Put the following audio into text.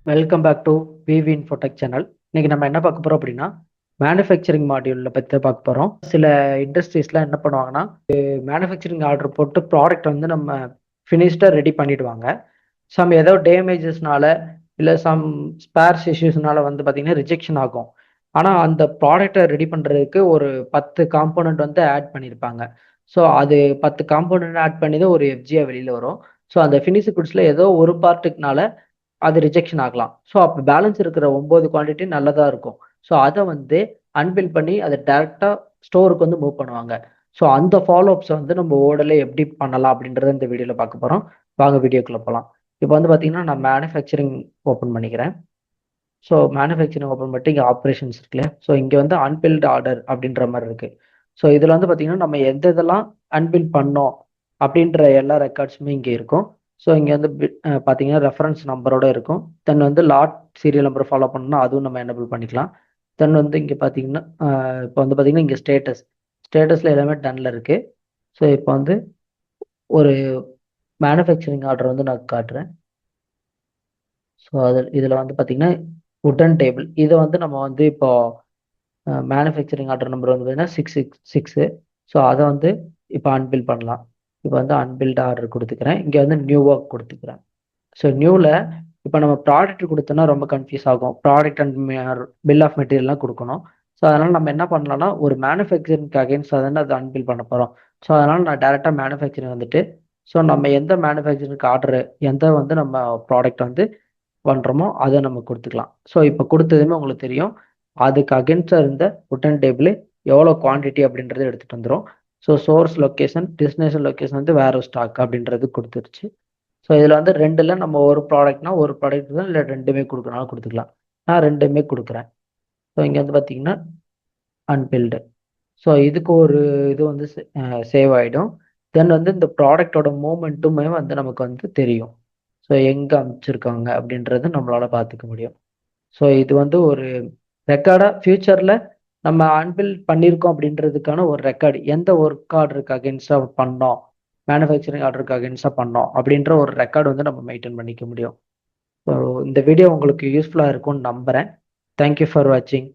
Welcome back to VV infotech channel. இன்னைக்கு நம்ம என்ன பார்க்க போறோம் அப்படின்னா, மேனுஃபேக்சரிங் மாடியூலில் பற்றி தான் பார்க்க போகிறோம். சில இண்டஸ்ட்ரீஸ்லாம் என்ன பண்ணுவாங்கன்னா, மேனுஃபேக்சரிங் ஆர்டர் போட்டு ப்ராடக்ட் வந்து நம்ம ஃபினிஷ்டாக ரெடி பண்ணிடுவாங்க. சம் ஏதோ டேமேஜஸ்னால இல்லை சம் ஸ்பேர்ஸ் இஷ்யூஸ்னால வந்து பார்த்தீங்கன்னா ரிஜெக்ஷன் ஆகும். ஆனால் அந்த ப்ராடக்டை ரெடி பண்ணுறதுக்கு ஒரு 10 காம்போனன்ட் வந்து ஆட் பண்ணியிருப்பாங்க. ஸோ அது 10 காம்போனன்ட் ஆட் பண்ணி தான் ஒரு எஃப்ஜியா வெளியில் வரும். ஸோ அந்த ஃபினிஷ் குட்ஸில் ஏதோ ஒரு பார்ட்டுக்குனால அது ரிஜெக்ஷன் ஆகலாம். ஸோ அப்போ பேலன்ஸ் இருக்கிற 9 குவான்டிட்டி நல்லதாக இருக்கும். ஸோ அதை வந்து அன்பில் பண்ணி அதை டேரெக்டாக ஸ்டோருக்கு வந்து மூவ் பண்ணுவாங்க. ஸோ அந்த ஃபாலோஅப்ஸை வந்து நம்ம ஓடல எப்படி பண்ணலாம் அப்படின்றத இந்த வீடியோவில் பார்க்க போகிறோம். வாங்க வீடியோக்குள்ளே போகலாம். இப்போ வந்து பார்த்தீங்கன்னா நான் மேனுஃபேக்சரிங் ஓப்பன் பண்ணிக்கிறேன். ஸோ மேனுஃபேக்சரிங் ஓப்பன் பண்ணிட்டு இங்கே ஆப்ரேஷன்ஸ் இருக்குல்ல. ஸோ இங்கே வந்து அன்பில்டு ஆர்டர் அப்படின்ற மாதிரி இருக்குது. ஸோ இதில் வந்து பார்த்தீங்கன்னா நம்ம எந்த இதெல்லாம் அன்பில் பண்ணோம் அப்படின்ற எல்லா ரெக்கார்ட்ஸுமே இங்கே இருக்கும். ஸோ இங்கே வந்து பார்த்தீங்கன்னா ரெஃபரன்ஸ் நம்பரோட இருக்கும். தென் வந்து லாட் சீரியல் நம்பர் ஃபாலோ பண்ணணும்னா அதுவும் நம்ம எனபிள் பண்ணிக்கலாம். தென் வந்து இங்கே பார்த்தீங்கன்னா இப்போ வந்து பார்த்தீங்கன்னா இங்கே ஸ்டேட்டஸில் எல்லாமே டன்ல இருக்குது. ஸோ இப்போ வந்து ஒரு மேனுஃபேக்சரிங் ஆர்டர் வந்து நான் காட்டுறேன். ஸோ இதில் வந்து பார்த்தீங்கன்னா உட்டன் டேபிள் இதை வந்து நம்ம வந்து இப்போ மேனுஃபேக்சரிங் ஆர்டர் நம்பர் வந்து பார்த்தீங்கன்னா 666. ஸோ அதை வந்து இப்போ அன்பில் பண்ணலாம். இப்போ வந்து அன்பில்டு ஆர்டர் கொடுத்துக்கிறேன். இங்கே வந்து நியூ ஒர்க் கொடுத்துக்கிறேன். ஸோ நியூவில் இப்போ நம்ம ப்ராடக்ட் கொடுத்தோன்னா ரொம்ப கன்ஃபியூஸ் ஆகும். ப்ராடக்ட் அண்ட் பில் ஆஃப் மெட்டீரியல்லாம் கொடுக்கணும். ஸோ அதனால் நம்ம என்ன பண்ணலாம்னா ஒரு மேனுஃபேக்சரிங்க்கு அகேன்ஸ்டாக தானே அதை அன்பில் பண்ண போகிறோம். ஸோ அதனால் நான் டேரெக்டாக மேனுஃபேக்சரிங் வந்துட்டு ஸோ நம்ம எந்த மேனுஃபேக்சரிங்க்கு ஆர்டர் எந்த வந்து நம்ம ப்ராடக்ட் வந்து பண்ணுறோமோ அதை நம்ம கொடுத்துக்கலாம். ஸோ இப்போ கொடுத்ததுமே உங்களுக்கு தெரியும். அதுக்கு அகேன்ஸ்டாக இருந்த ரிட்டன் டேபிள் எவ்வளோ குவான்டிட்டி அப்படின்றத எடுத்துகிட்டு வந்துடும். So source location destination location வந்து வேறு ஸ்டாக் அப்படின்றது கொடுத்துருச்சு. ஸோ இதில் வந்து ரெண்டில் நம்ம ஒரு ப்ராடக்ட்னா ஒரு ப்ராடக்ட் தான் இல்லை ரெண்டுமே கொடுக்கறனாலும் கொடுத்துக்கலாம். நான் ரெண்டுமே கொடுக்குறேன். ஸோ இங்கே வந்து பார்த்தீங்கன்னா அன்பில்டு. ஸோ இதுக்கு ஒரு இது வந்து சேவ் ஆகிடும். தென் வந்து இந்த ப்ராடக்டோட மூமெண்ட்டுமே வந்து நமக்கு வந்து தெரியும். ஸோ எங்கே அமைச்சிருக்காங்க அப்படின்றது நம்மளால பார்த்துக்க முடியும். ஸோ இது வந்து ஒரு ரெக்கார்டாக ஃபியூச்சரில் நம்ம அன்பில் பண்ணியிருக்கோம் அப்படின்றதுக்கான ஒரு ரெக்கார்டு. எந்த ஒர்க் ஆர்டருக்கு அகேன்ஸ்டாக பண்ணோம், மேனுஃபேக்சரிங் ஆர்டருக்கு அகேன்ஸ்டாக பண்ணோம் அப்படின்ற ஒரு ரெக்கார்டு வந்து நம்ம மெயின்டைன் பண்ணிக்க முடியும். ஸோ இந்த வீடியோ உங்களுக்கு யூஸ்ஃபுல்லாக இருக்கும்னு நம்புகிறேன். தேங்க்யூ ஃபார் வாட்சிங்.